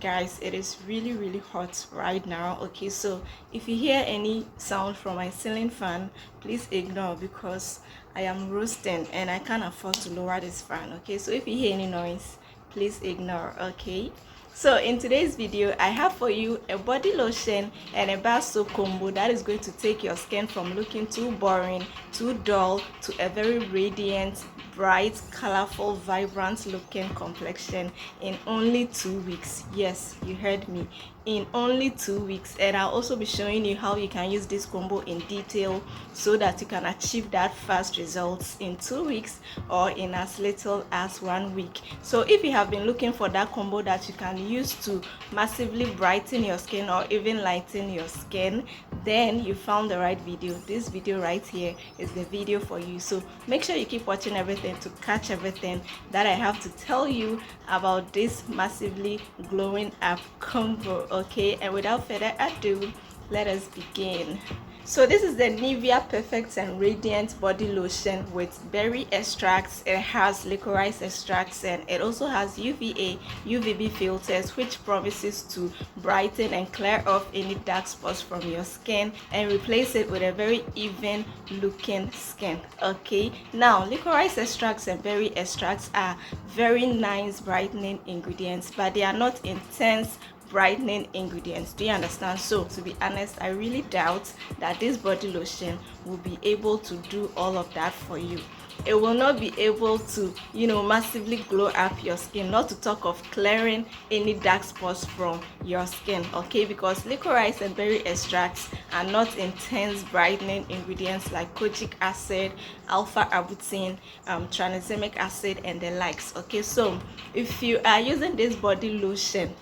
guys, it is really hot right now. Okay, so if you hear any sound from my ceiling fan, please ignore, because I am roasting and I can't afford to lower this fan. Okay, so if you hear any noise, please ignore. Okay, so in today's video I have for you a body lotion and a bar soap combo that is going to take your skin from looking too boring, too dull, to a very radiant, bright, colorful, vibrant looking complexion in only 2 weeks. Yes, you heard me, in only 2 weeks. And I'll also be showing you how you can use this combo in detail so that you can achieve that fast results in 2 weeks or in as little as 1 week. So if you have been looking for that combo that you can use to massively brighten your skin or even lighten your skin, then you found the right video. This video right here is the video for you. So make sure you keep watching everything to catch everything that I have to tell you about this massively glowing up combo. Okay, and without further ado, let us begin. So this is the Nivea Perfect and Radiant body lotion with berry extracts. It has licorice extracts and it also has UVA UVB filters, which promises to brighten and clear off any dark spots from your skin and replace it with a very even looking skin. Okay, now licorice extracts and berry extracts are very nice brightening ingredients, but they are not intense brightening ingredients. Do you understand? So to be honest, I really doubt that this body lotion will be able to do all of that for you. It will not be able to, massively glow up your skin, not to talk of clearing any dark spots from your skin. Okay, because licorice and berry extracts are not intense brightening ingredients like kojic acid, alpha arbutin, tranexamic acid and the likes. Okay, so if you are using this body lotion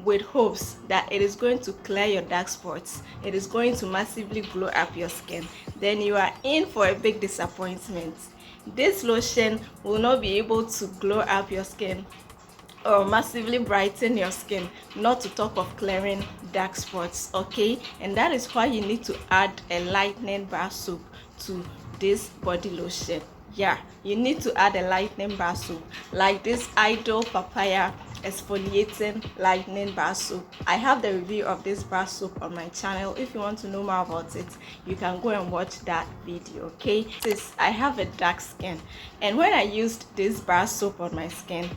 with hopes that it is going to clear your dark spots, it is going to massively glow up your skin, then you are in for a big disappointment. This lotion will not be able to glow up your skin or massively brighten your skin, not to talk of clearing dark spots. Okay, and that is why you need to add a lightening bar soap to this body lotion. Yeah, you need to add a lightening bar soap like this Idol Papaya exfoliating lightening bar soap. I have the review of this bar soap on my channel. If you want to know more about it, you can go and watch that video. Okay, since I have a dark skin, and when I used this bar soap on my skin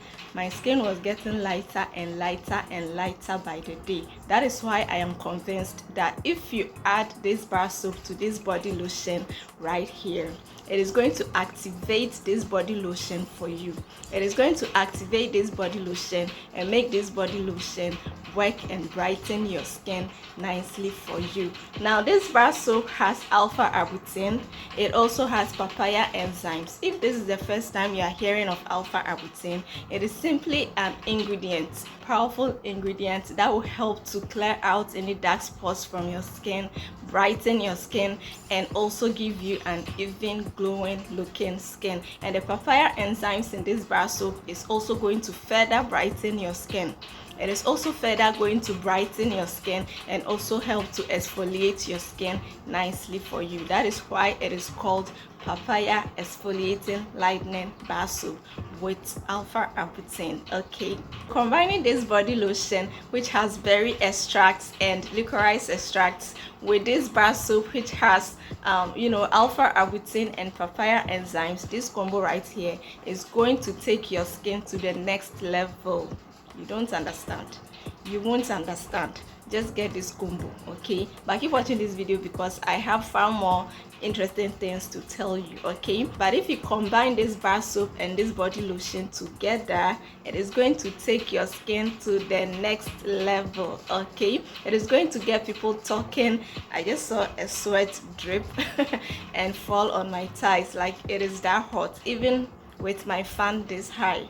was getting lighter and lighter and lighter by the day. That is why I am convinced that if you add this bar soap to this body lotion right here, it is going to activate this body lotion for you. It is going to activate this body lotion and make this body lotion work and brighten your skin nicely for you. Now this bar soap has alpha arbutin. It also has papaya enzymes. If this is the first time you are hearing of alpha arbutin, it is simply an ingredient, powerful ingredient that will help to clear out any dark spots from your skin, brighten your skin, and also give you an even glowing looking skin. And the papaya enzymes in this bar soap is also going to further brighten your skin. It is also further going to brighten your skin and also help to exfoliate your skin nicely for you. That is why it is called papaya exfoliating lightening bar soap with alpha arbutin. Okay, combining this body lotion, which has berry extracts and licorice extracts, with this bar soap, which has alpha arbutin and papaya enzymes, this combo right here is going to take your skin to the next level. You don't understand, you won't understand. Just get this combo. Okay, but keep watching this video because I have far more interesting things to tell you. Okay, but if you combine this bar soap and this body lotion together, it is going to take your skin to the next level. Okay, it is going to get people talking. I just saw a sweat drip and fall on my thighs, like it is that hot. Even with my fan this high,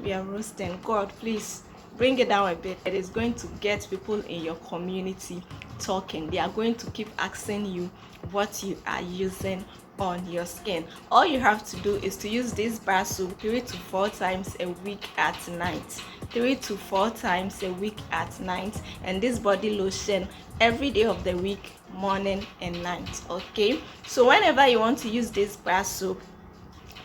we are roasting. God, please bring it down a bit. It is going to get people in your community talking. They are going to keep asking you what you are using on your skin. All you have to do is to use this bar soap 3 to 4 times a week at night. 3 to 4 times a week at night, and this body lotion every day of the week, morning and night. Okay, so whenever you want to use this bar soap,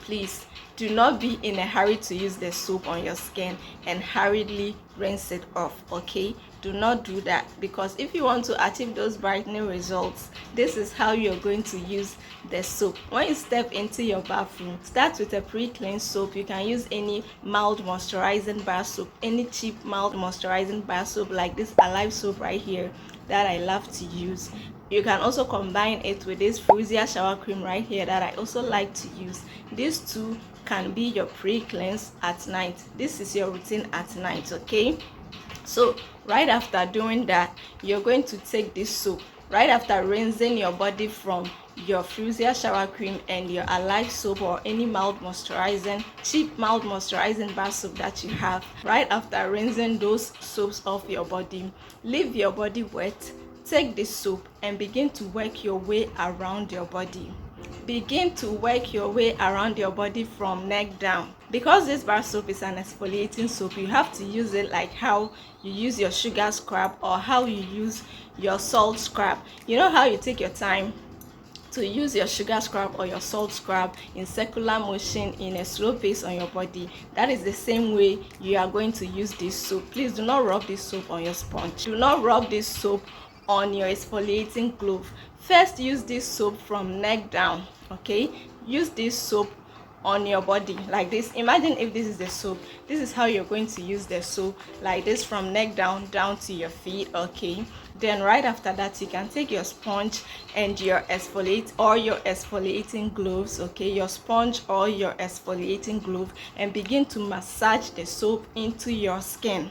please do not be in a hurry to use the soap on your skin and hurriedly rinse it off. Okay, do not do that, because if you want to achieve those brightening results, this is how you're going to use the soap. When you step into your bathroom, start with a pre-cleansed soap. You can use any mild moisturizing bar soap, any cheap mild moisturizing bar soap like this Alive soap right here that I love to use. You can also combine it with this Fruisia shower cream right here that I also like to use. These two can be your pre-cleanse at night. This is your routine at night. Okay, so right after doing that, you're going to take this soap. Right after rinsing your body from your Fruisia shower cream and your Alive soap or any mild moisturizing, cheap mild moisturizing bar soap that you have, right after rinsing those soaps off your body, leave your body wet. Take this soap and begin to work your way around your body. Begin to work your way around your body from neck down. Because this bar soap is an exfoliating soap, you have to use it like how you use your sugar scrub or how you use your salt scrub. You know how you take your time to use your sugar scrub or your salt scrub in circular motion in a slow pace on your body? That is the same way you are going to use this soap. Please do not rub this soap on your sponge. Do not rub this soap on your exfoliating glove. First, use this soap from neck down. Okay, use this soap on your body like this. Imagine if this is the soap, this is how you're going to use the soap, like this, from neck down to your feet. Okay, then right after that, you can take your sponge and your exfoliating gloves. Okay, your sponge or your exfoliating glove, and begin to massage the soap into your skin.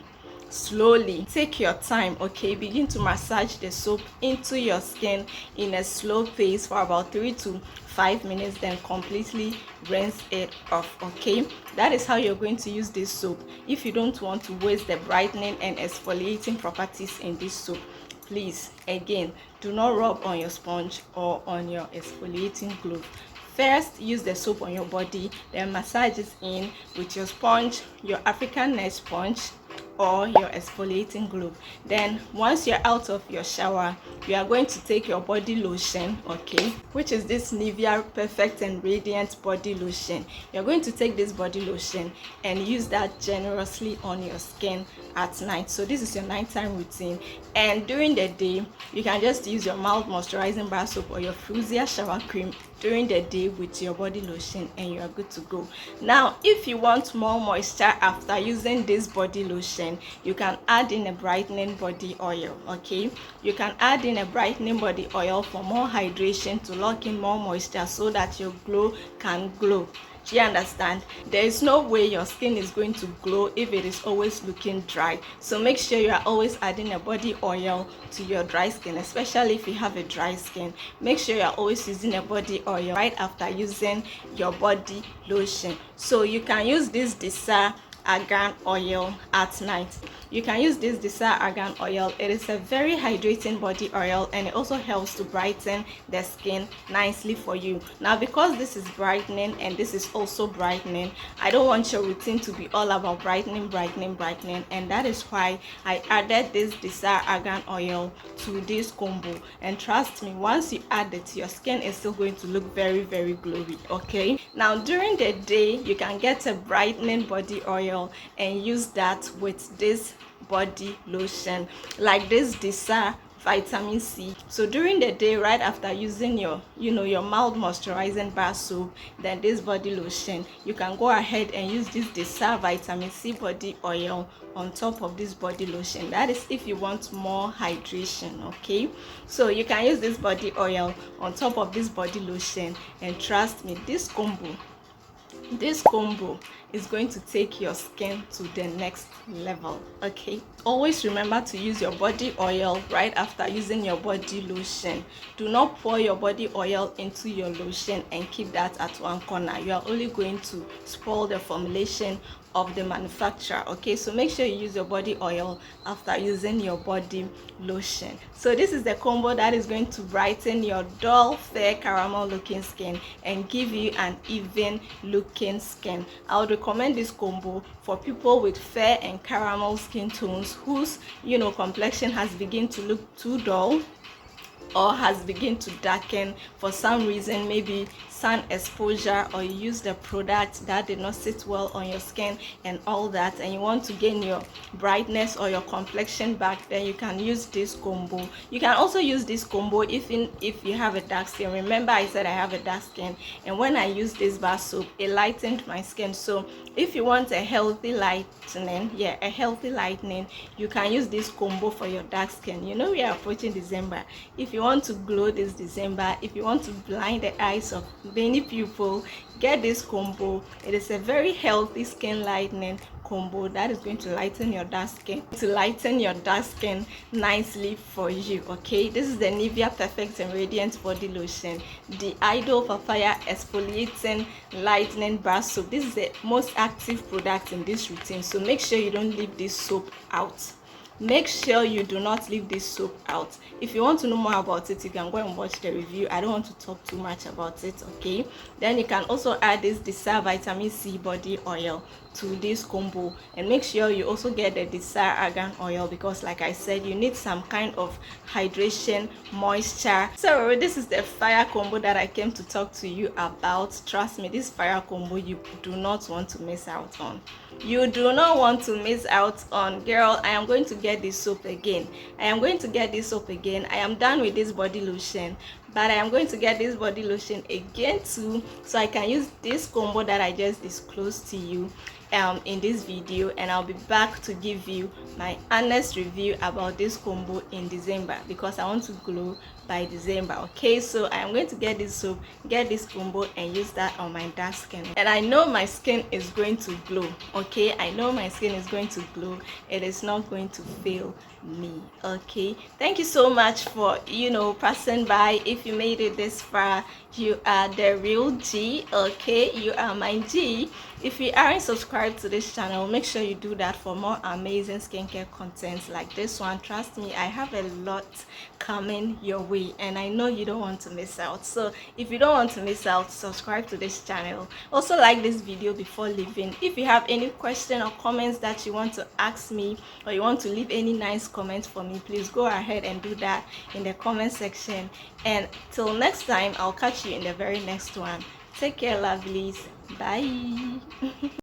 Slowly, take your time. Okay, begin to massage the soap into your skin in a slow pace for about 3 to 5 minutes, then completely rinse it off. Okay, that is how you're going to use this soap. If you don't want to waste the brightening and exfoliating properties in this soap, please, again, do not rub on your sponge or on your exfoliating glove. First, use the soap on your body, then massage it in with your sponge, your African net sponge or your exfoliating glove. Then once you're out of your shower, you are going to take your body lotion, okay, which is this Nivea Perfect and Radiant body lotion. You're going to take this body lotion and use that generously on your skin at night. So this is your nighttime routine, and during the day you can just use your mild moisturizing bar soap or your Fruisia shower cream during the day with your body lotion, and you are good to go. Now, if you want more moisture after using this body lotion, you can add in a brightening body oil. Okay, you can add in a brightening body oil for more hydration, to lock in more moisture so that your glow can glow. Do you understand? There is no way your skin is going to glow if it is always looking dry. So make sure you are always adding a body oil to your dry skin, especially if you have a dry skin. Make sure you are always using a body oil right after using your body lotion. So you can use this Disaar argan oil at night. You can use this Disaar argan oil. It is a very hydrating body oil, and it also helps to brighten the skin nicely for you. Now, because this is brightening and this is also brightening, I don't want your routine to be all about brightening, and that is why I added this Disaar argan oil to this combo. And trust me, once you add it, your skin is still going to look very, very glowy. Okay, now during the day, you can get a brightening body oil and use that with this body lotion, like this Disaar vitamin C. So during the day, right after using your mild moisturizing bar soap, then this body lotion, you can go ahead and use this Disaar vitamin C body oil on top of this body lotion. That is if you want more hydration. Okay, so you can use this body oil on top of this body lotion, and trust me, this combo is going to take your skin to the next level. Okay, always remember to use your body oil right after using your body lotion. Do not pour your body oil into your lotion and keep that at one corner. You are only going to spoil the formulation of the manufacturer. Okay, so make sure you use your body oil after using your body lotion. So this is the combo that is going to brighten your dull, fair, caramel looking skin and give you an even looking skin. I would recommend this combo for people with fair and caramel skin tones whose complexion has begun to look too dull or has begun to darken for some reason, maybe sun exposure, or you use the product that did not sit well on your skin and all that, and you want to gain your brightness or your complexion back, then you can use this combo. You can also use this combo if you have a dark skin. Remember I said I have a dark skin, and when I use this bar soap, it lightened my skin. So if you want a healthy lightening, a healthy lightening, you can use this combo for your dark skin. You know, we are approaching December. If you want to glow this December, if you want to blind the eyes of many people, get this combo. It is a very healthy skin lightening combo that is going to lighten your dark skin nicely for you. Okay, this is the Nivea Perfect and Radiant body lotion, the Idol Papaya exfoliating lightening bar soap. This is the most active product in this routine, so make sure you don't leave this soap out. Make sure you do not leave this soap out. If you want to know more about it, you can go and watch the review. I don't want to talk too much about it. Okay, then you can also add this Disaar vitamin C body oil to this combo, and make sure you also get the Disaar argan oil, because like I said, you need some kind of hydration, moisture. So this is the fire combo that I came to talk to you about. Trust me, this fire combo you do not want to miss out on. You do not want to miss out on. Girl, I am going to get this soap again. I am done with this body lotion, but I am going to get this body lotion again too, so I can use this combo that I just disclosed to you in this video, and I'll be back to give you my honest review about this combo in December, because I want to glow by December. Okay, so I am going to get this soap, get this combo, and use that on my dark skin, and I know my skin is going to glow. Okay, I know my skin is going to glow. It is not going to fail me. Okay, thank you so much for passing by. If you made it this far, you are the real G. Okay, you are my G. If you aren't subscribed to this channel, make sure you do that for more amazing skincare content like this one. Trust me, I have a lot coming your way, and I know you don't want to miss out. So if you don't want to miss out, subscribe to this channel. Also like this video before leaving. If you have any question or comments that you want to ask me, or you want to leave any nice comments for me, please go ahead and do that in the comment section. And till next time, I'll catch you in the very next one. Take care, lovelies. Bye.